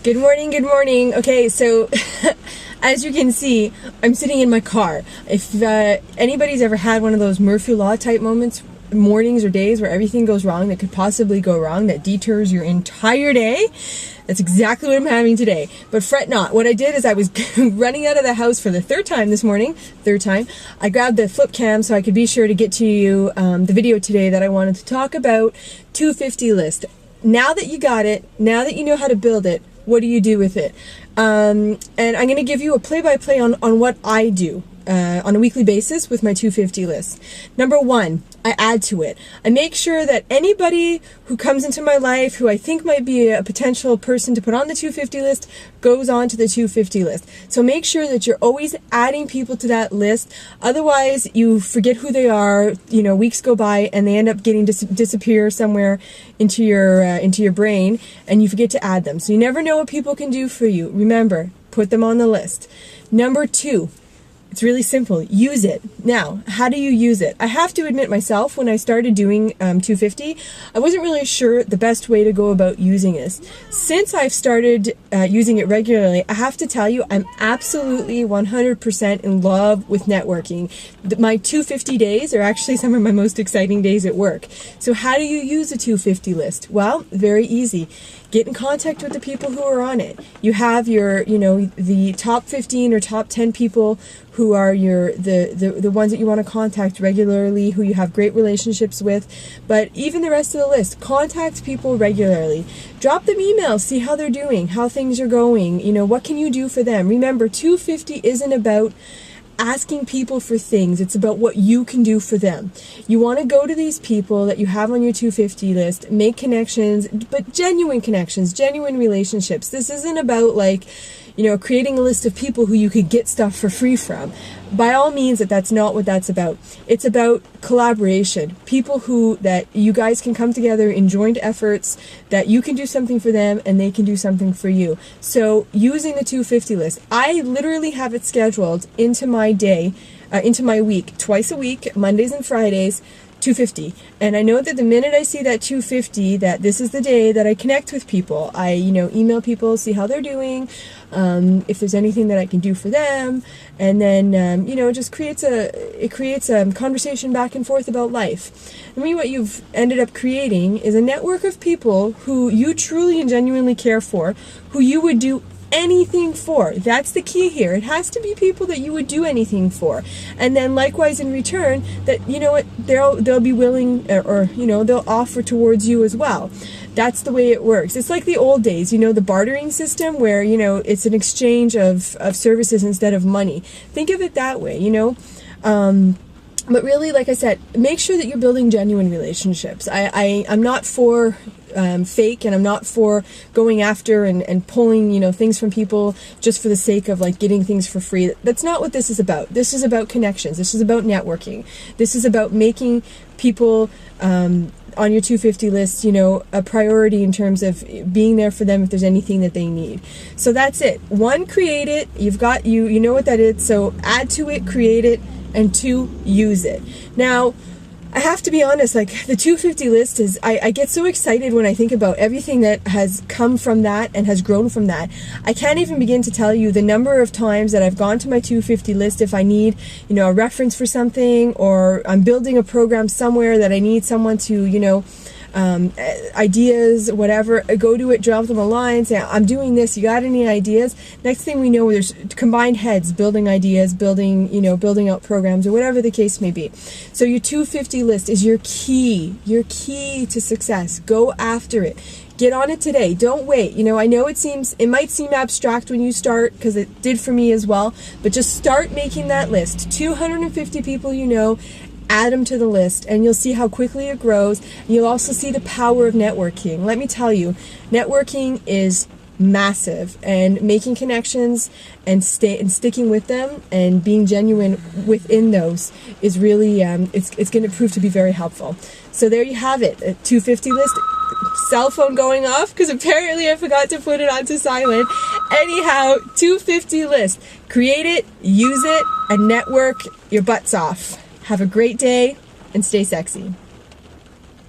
Good morning, good morning. Okay, so as you can see, I'm sitting in my car. If anybody's ever had one of those Murphy Law type moments, mornings or days where everything goes wrong that could possibly go wrong, that deters your entire day, that's exactly what I'm having today. But fret not. What I did is I was running out of the house for the third time this morning. I grabbed the flip cam so I could be sure to get to you the video today that I wanted to talk about 250 list. Now that you got it, now that you know how to build it, what do you do with it? And I'm going to give you a play-by-play on what I do on a weekly basis with my 250 list. Number one, I add to it. I make sure that anybody who comes into my life who I think might be a potential person to put on the 250 list goes on to the 250 list. So make sure that you're always adding people to that list. Otherwise, you forget who they are. You know, weeks go by and they end up getting disappear somewhere into your brain, and you forget to add them. So you never know what people can do for you. Remember, put them on the list. Number two, it's really simple. Use it. Now, how do you use it? I have to admit myself, when I started doing 250, I wasn't really sure the best way to go about using this. Since I've started using it regularly, I have to tell you, I'm absolutely 100% in love with networking. My 250 days are actually some of my most exciting days at work. So how do you use a 250 list? Well, very easy. Get in contact with the people who are on it. You have your, the top 15 or top 10 people who are the ones that you want to contact regularly, who you have great relationships with. But even the rest of the list, contact people regularly. Drop them emails, see how they're doing, how things are going, what can you do for them. Remember, 250 isn't about asking people for things. It's about what you can do for them. You want to go to these people that you have on your 250 list, make connections, but genuine connections, genuine relationships. This isn't about creating a list of people who you could get stuff for free from. By all means, that's not what that's about. It's about collaboration. People that you guys can come together in joint efforts, that you can do something for them and they can do something for you. So using the 250 list, I literally have it scheduled into my day, into my week, twice a week, Mondays and Fridays, 250. And I know that the minute I see that 250, that this is the day that I connect with people. I, email people, see how they're doing, if there's anything that I can do for them, and then, it just creates a conversation back and forth about life. I mean, what you've ended up creating is a network of people who you truly and genuinely care for, who you would do anything for. That's the key here. It has to be people that you would do anything for. And then likewise in return, that, they'll be willing or they'll offer towards you as well. That's the way it works. It's like the old days, the bartering system where, it's an exchange of services instead of money. Think of it that way, But really, like I said, make sure that you're building genuine relationships. I'm not for fake, and I'm not for going after and pulling, things from people just for the sake of getting things for free. That's not what this is about. This is about connections. This is about networking. This is about making people on your 250 list, a priority in terms of being there for them if there's anything that they need. So that's it. One, create it. You know what that is. So add to it, create it, and two, use it. Now, I have to be honest, the 250 list is, I get so excited when I think about everything that has come from that and has grown from that. I can't even begin to tell you the number of times that I've gone to my 250 list if I need, a reference for something, or I'm building a program somewhere that I need someone to, ideas, whatever, go to it, drop them a line, say, I'm doing this, you got any ideas? Next thing we know, there's combined heads, building ideas, building out programs, or whatever the case may be. So your 250 list is your key to success. Go after it. Get on it today. Don't wait. I know it might seem abstract when you start, because it did for me as well, but just start making that list. 250 people add them to the list, and you'll see how quickly it grows. You'll also see the power of networking. Let me tell you, networking is massive, and making connections and sticking with them and being genuine within those is really it's going to prove to be very helpful. So there you have it, a 250 list. Cell phone going off because apparently I forgot to put it onto silent. Anyhow, 250 list. Create it, use it, and network your butts off. Have a great day and stay sexy.